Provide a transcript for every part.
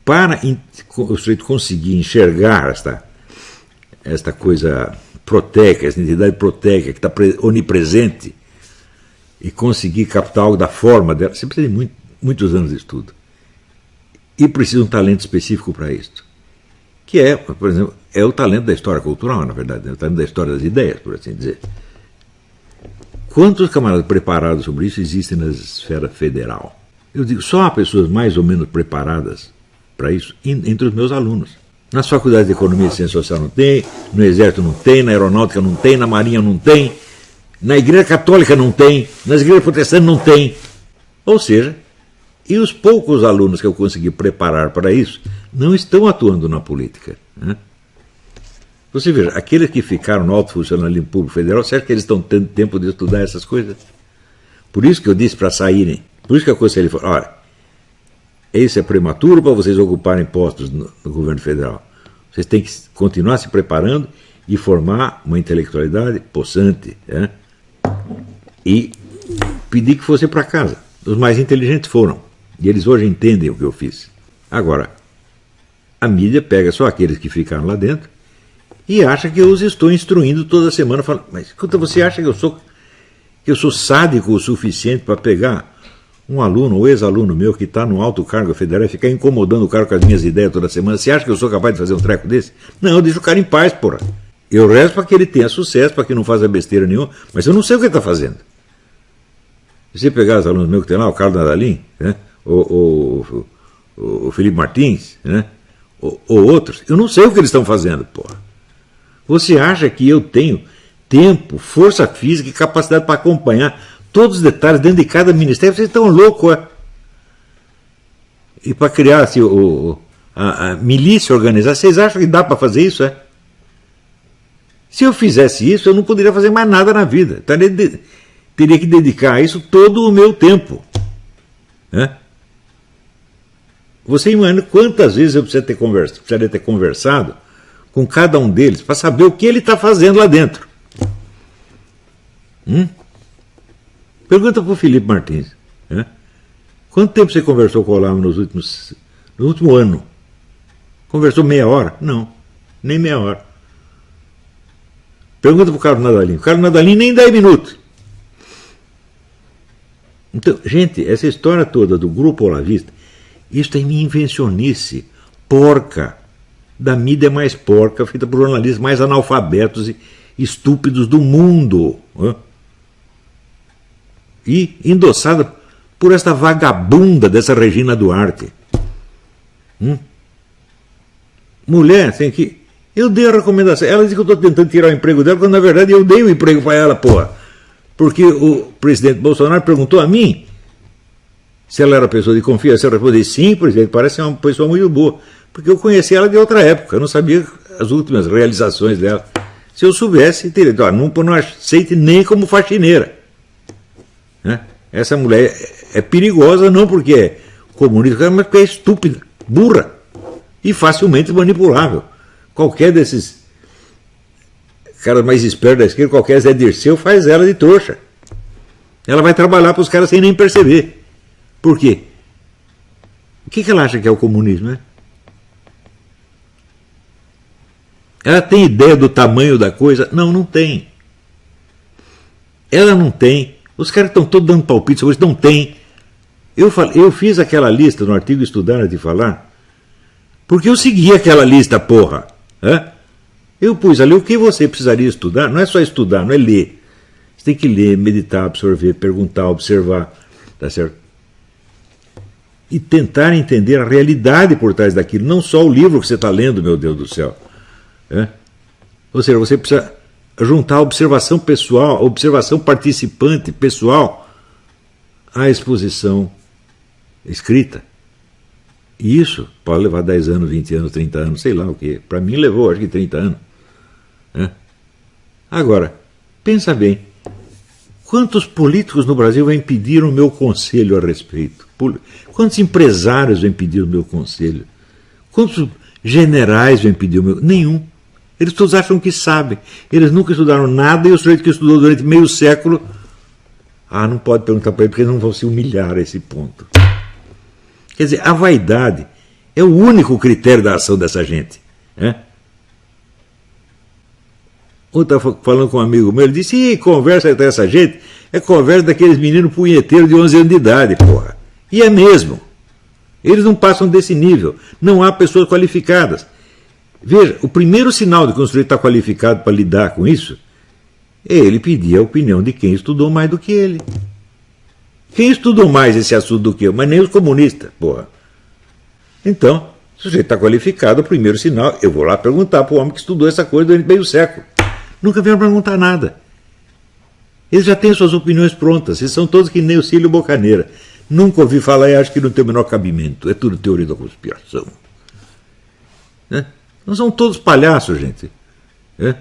para o sujeito conseguir enxergar esta coisa proteica, essa entidade proteica que está onipresente, e conseguir captar algo da forma dela, você precisa de muitos anos de estudo. E precisa de um talento específico para isso. Que é, por exemplo, é o talento da história cultural, na verdade, é o talento da história das ideias, por assim dizer. Quantos camaradas preparados sobre isso existem na esfera federal? Eu digo, só há pessoas mais ou menos preparadas para isso entre os meus alunos. Nas faculdades de Economia e Ciência Social não tem, no Exército não tem, na Aeronáutica não tem, na Marinha não tem, na Igreja Católica não tem, nas igrejas protestantes não tem. Ou seja, e os poucos alunos que eu consegui preparar para isso não estão atuando na política. Né? Você veja, aqueles que ficaram no alto funcionalismo público federal, será que eles estão tendo tempo de estudar essas coisas? Por isso que eu disse para saírem, por isso que eu aconselhei, olha, isso é prematuro para vocês ocuparem postos no governo federal. Vocês têm que continuar se preparando e formar uma intelectualidade possante. Né? E pedir que fossem para casa. Os mais inteligentes foram. E eles hoje entendem o que eu fiz. Agora, a mídia pega só aqueles que ficaram lá dentro e acha que eu os estou instruindo toda semana. Fala, mas escuta, você acha que eu sou sádico o suficiente para pegar um aluno ou ex-aluno meu que está no alto cargo federal e ficar incomodando o cara com as minhas ideias toda semana? Você acha que eu sou capaz de fazer um treco desse? Não, eu deixo o cara em paz, porra. Eu rezo para que ele tenha sucesso, para que não faça besteira nenhuma, mas eu não sei o que ele está fazendo. Se você pegar os alunos meus que tem lá, o Carlos Nadalim, né? o Felipe Martins, né? ou outros, eu não sei o que eles estão fazendo, porra. Você acha que eu tenho tempo, força física e capacidade para acompanhar todos os detalhes dentro de cada ministério? Vocês estão loucos, é? E para criar assim, a milícia organizada, vocês acham que dá para fazer isso, é? Se eu fizesse isso, eu não poderia fazer mais nada na vida. Teria que dedicar a isso todo o meu tempo. Você imagina quantas vezes eu precisaria ter conversado com cada um deles para saber o que ele está fazendo lá dentro. Pergunta para o Felipe Martins. Quanto tempo você conversou com o Olavo no último ano? Conversou meia hora? Não, nem meia hora. Pergunta para o Carlos Nadalim. O Carlos Nadalim nem 10 minutos. Então, gente, essa história toda do Grupo Olavista, isso é minha invencionice porca, da mídia mais porca, feita por jornalistas mais analfabetos e estúpidos do mundo. E endossada por esta vagabunda dessa Regina Duarte. Mulher, tem que... Eu dei a recomendação. Ela disse que eu estou tentando tirar o emprego dela, quando na verdade eu dei o emprego para ela, porra. Porque o presidente Bolsonaro perguntou a mim se ela era pessoa de confiança. Eu respondi, sim, presidente, parece uma pessoa muito boa. Porque eu conheci ela de outra época, eu não sabia as últimas realizações dela. Se eu soubesse, teria dito, não aceite nem como faxineira. Essa mulher é perigosa não porque é comunista, mas porque é estúpida, burra e facilmente manipulável. Qualquer desses caras mais espertos da esquerda, qualquer Zé Dirceu, faz ela de trouxa. Ela vai trabalhar para os caras sem nem perceber. Por quê? O que ela acha que é o comunismo, né? Ela tem ideia do tamanho da coisa? Não, não tem. Ela não tem. Os caras estão todos dando palpite sobre isso. Não tem. Eu fiz aquela lista no artigo Estudar Antes de Falar, porque eu segui aquela lista, porra. Eu pus ali o que você precisaria estudar. Não é só estudar, não é ler. Você tem que ler, meditar, absorver, perguntar, observar. Tá certo? E tentar entender a realidade por trás daquilo. Não só o livro que você está lendo, meu Deus do céu. Ou seja, você precisa juntar a observação pessoal, a observação participante pessoal à exposição escrita. E isso pode levar 10 anos, 20 anos, 30 anos, sei lá o que. Para mim levou, acho que 30 anos. Agora, pensa bem, quantos políticos no Brasil vão impedir o meu conselho a respeito? Quantos empresários vão impedir o meu conselho? Quantos generais vão impedir o meu? Nenhum. Eles todos acham que sabem. Eles nunca estudaram nada e o sujeito que estudou durante meio século, não pode perguntar para ele porque eles não vão se humilhar a esse ponto. Quer dizer, a vaidade É o único critério da ação dessa gente. Né? Eu estava falando com um amigo meu, ele disse, e conversa com essa gente é conversa daqueles meninos punheteiros de 11 anos de idade, porra. E é mesmo. Eles não passam desse nível. Não há pessoas qualificadas. Veja, o primeiro sinal de que um sujeito está qualificado para lidar com isso é ele pedir a opinião de quem estudou mais do que ele. Quem estudou mais esse assunto do que eu? Mas nem os comunistas, porra. Então, se o sujeito está qualificado, o primeiro sinal, eu vou lá perguntar para o homem que estudou essa coisa durante meio século. Nunca vieram perguntar nada. Eles já têm suas opiniões prontas, eles são todos que nem o Cílio Bocaneira. Nunca ouvi falar e acho que não tem o menor cabimento. É tudo teoria da conspiração. Né? Não são todos palhaços, gente. Né?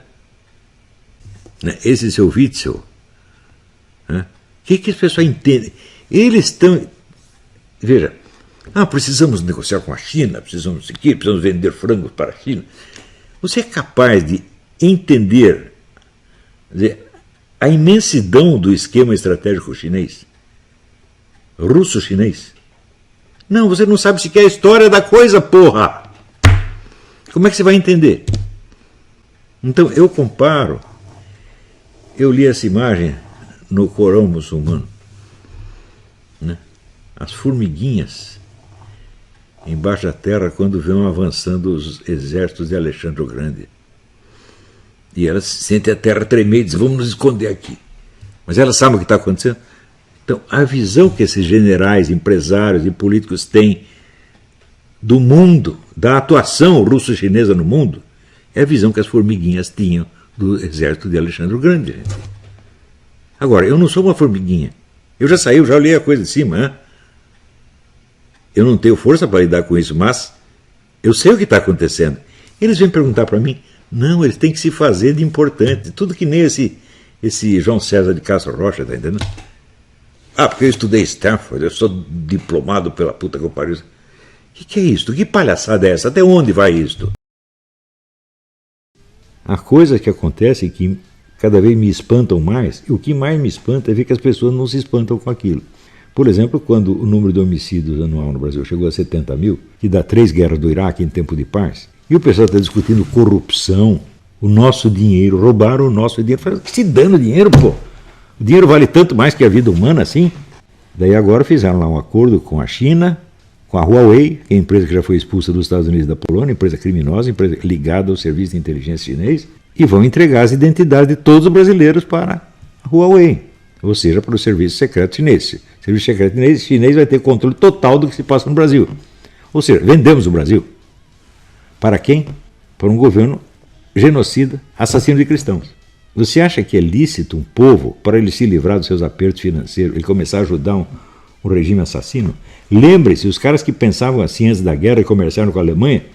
Esse seu Witzel. Né? O que as pessoas entendem? Eles estão... Veja, precisamos negociar com a China, precisamos vender frangos para a China. Você é capaz de entender a imensidão do esquema estratégico chinês? Russo-chinês? Não, você não sabe sequer a história da coisa, porra! Como é que você vai entender? Então, eu comparo, eu li essa imagem no Corão muçulmano, né? As formiguinhas embaixo da terra quando vão avançando os exércitos de Alexandre o Grande. E elas sentem a terra tremer e dizem, vamos nos esconder aqui. Mas elas sabem o que está acontecendo? Então, a visão que esses generais, empresários e políticos têm do mundo, da atuação russo-chinesa no mundo, é a visão que as formiguinhas tinham do exército de Alexandre o Grande. Gente. Agora, eu não sou uma formiguinha. Eu já saí, eu já olhei a coisa de cima. Né? Eu não tenho força para lidar com isso, mas eu sei o que está acontecendo. Eles vêm perguntar para mim, não, eles têm que se fazer de importante. Tudo que nem esse João César de Castro Rocha, está entendendo? Porque eu estudei Stanford, eu sou diplomado pela puta que eu pariu. O que é isso? Que palhaçada é essa? Até onde vai isto? A coisa que acontece é que cada vez me espantam mais, e o que mais me espanta é ver que as pessoas não se espantam com aquilo. Por exemplo, quando o número de homicídios anual no Brasil chegou a 70 mil, que dá 3 guerras do Iraque em tempo de paz, e o pessoal está discutindo corrupção, o nosso dinheiro, roubaram o nosso dinheiro. Fala, que se dando dinheiro, pô! O dinheiro vale tanto mais que a vida humana assim? Daí agora fizeram lá um acordo com a China, com a Huawei, que é a empresa que já foi expulsa dos Estados Unidos e da Polônia, empresa criminosa, empresa ligada ao serviço de inteligência chinês, e vão entregar as identidades de todos os brasileiros para a Huawei, ou seja, para o serviço secreto chinês. O serviço secreto chinês vai ter controle total do que se passa no Brasil. Ou seja, vendemos o Brasil. Para quem? Para um governo genocida, assassino de cristãos. Você acha que é lícito um povo, para ele se livrar dos seus apertos financeiros, ele começar a ajudar um regime assassino? Lembre-se, os caras que pensavam assim antes da guerra e comerciaram com a Alemanha,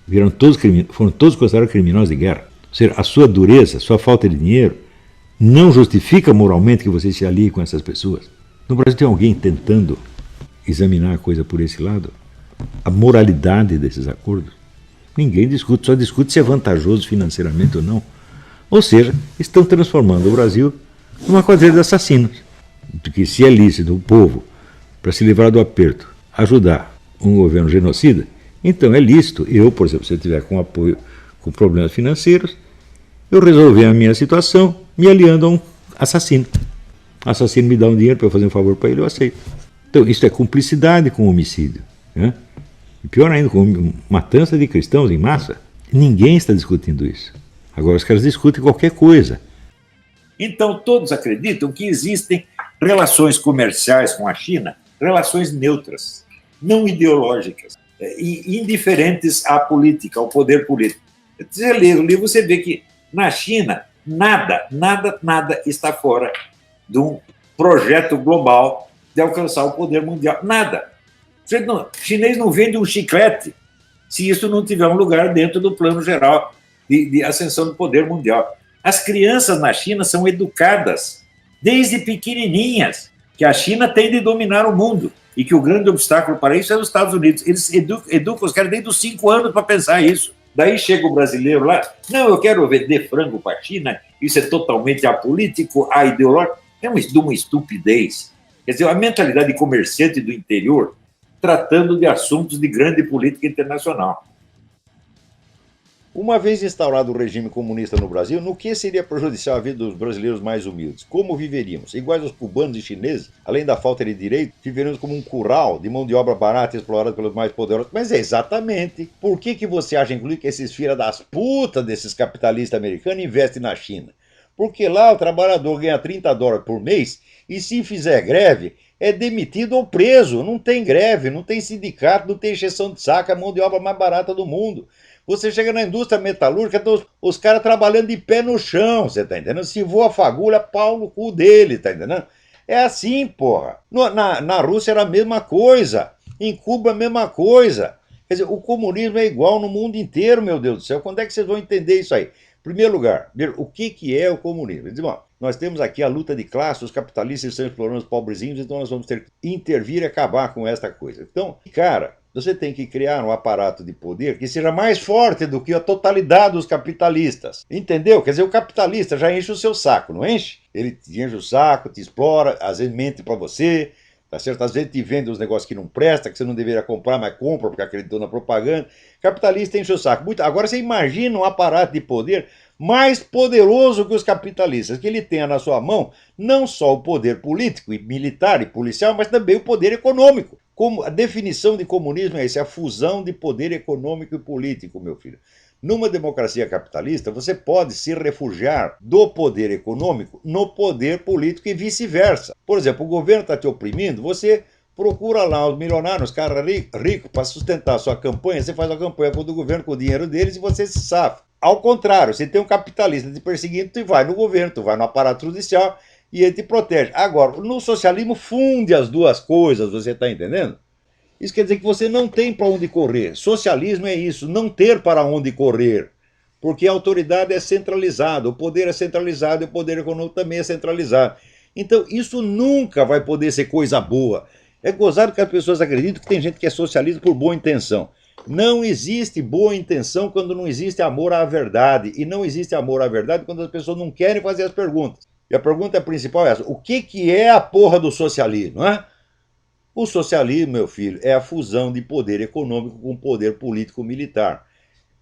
foram todos considerados criminosos de guerra. Ou seja, a sua dureza, a sua falta de dinheiro, não justifica moralmente que você se alie com essas pessoas. No Brasil tem alguém tentando examinar a coisa por esse lado? A moralidade desses acordos? Ninguém discute, só discute se é vantajoso financeiramente ou não. Ou seja, estão transformando o Brasil numa quadrilha de assassinos. De que se é lícito o povo, para se livrar do aperto, ajudar um governo genocida, então é lícito eu, por exemplo, se eu tiver com apoio, com problemas financeiros, eu resolver a minha situação me aliando a um assassino. O assassino me dá um dinheiro para eu fazer um favor para ele, eu aceito. Então isso é cumplicidade com o homicídio. Né? E pior ainda, com matança de cristãos em massa. Ninguém está discutindo isso. Agora os caras discutem qualquer coisa. Então todos acreditam que existem relações comerciais com a China, relações neutras, não ideológicas, e indiferentes à política, ao poder político. Você lê o livro, você vê que na China nada está fora de um projeto global de alcançar o poder mundial. Nada. O chinês não vende um chiclete se isso não tiver um lugar dentro do plano geral de ascensão do poder mundial. As crianças na China são educadas desde pequenininhas que a China tem de dominar o mundo e que o grande obstáculo para isso é os Estados Unidos. Eles educam os caras desde os 5 anos para pensar isso. Daí chega o brasileiro lá, não, eu quero vender frango para a China, isso é totalmente apolítico, aideológico. É uma estupidez. Quer dizer, a mentalidade de comerciante do interior tratando de assuntos de grande política internacional. Uma vez instaurado o regime comunista no Brasil, no que seria prejudicial a vida dos brasileiros mais humildes? Como viveríamos? Iguais aos cubanos e chineses, além da falta de direito, viveríamos como um curral de mão de obra barata e explorada pelos mais poderosos? Mas é exatamente. Por que você acha, inclusive, que esses filhos das putas desses capitalistas americanos investem na China? Porque lá o trabalhador ganha $30 por mês e se fizer greve, é demitido ou preso. Não tem greve, não tem sindicato, não tem encheção de saco, é a mão de obra mais barata do mundo. Você chega na indústria metalúrgica, estão os caras trabalhando de pé no chão, você tá entendendo? Se voa fagulha, pau no cu dele, tá entendendo? É assim, porra. Na Rússia era a mesma coisa. Em Cuba a mesma coisa. Quer dizer, o comunismo é igual no mundo inteiro, meu Deus do céu. Quando é que vocês vão entender isso aí? Em primeiro lugar, o que é o comunismo? Eles dizem, bom, nós temos aqui a luta de classe, os capitalistas estão explorando os pobrezinhos, então nós vamos ter que intervir e acabar com esta coisa. Então, cara, você tem que criar um aparato de poder que seja mais forte do que a totalidade dos capitalistas. Entendeu? Quer dizer, o capitalista já enche o seu saco, não enche? Ele te enche o saco, te explora, às vezes mente pra você, tá certo? Às vezes te vende uns negócios que não presta, que você não deveria comprar, mas compra porque acreditou na propaganda. Capitalista enche o saco. Agora você imagina um aparato de poder mais poderoso que os capitalistas, que ele tenha na sua mão não só o poder político, e militar e policial, mas também o poder econômico. Como a definição de comunismo é essa, a fusão de poder econômico e político, meu filho. Numa democracia capitalista, você pode se refugiar do poder econômico no poder político e vice-versa. Por exemplo, o governo está te oprimindo, você procura lá os milionários, os caras ricos, para sustentar a sua campanha, você faz a campanha contra o governo com o dinheiro deles e você se safa. Ao contrário, você tem um capitalista te perseguindo, tu vai no governo, tu vai no aparato judicial e ele te protege. Agora, no socialismo funde as duas coisas, você está entendendo? Isso quer dizer que você não tem para onde correr. Socialismo é isso, não ter para onde correr. Porque a autoridade é centralizada, o poder é centralizado e o poder econômico também é centralizado. Então, isso nunca vai poder ser coisa boa. É gozado que as pessoas acreditam que tem gente que é socialista por boa intenção. Não existe boa intenção quando não existe amor à verdade. E não existe amor à verdade quando as pessoas não querem fazer as perguntas. E a pergunta principal é essa: o que é a porra do socialismo? Né? O socialismo, meu filho, é a fusão de poder econômico com poder político-militar.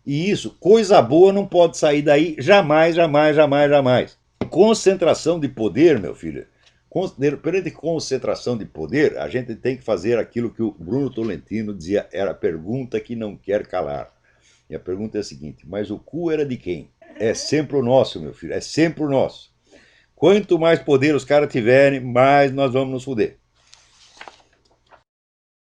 E isso, coisa boa não pode sair daí jamais, jamais, jamais, jamais. Concentração de poder, meu filho. Perante concentração de poder, a gente tem que fazer aquilo que o Bruno Tolentino dizia, era a pergunta que não quer calar. E a pergunta é a seguinte: mas o cu era de quem? É sempre o nosso, meu filho, é sempre o nosso. Quanto mais poder os caras tiverem, mais nós vamos nos fuder.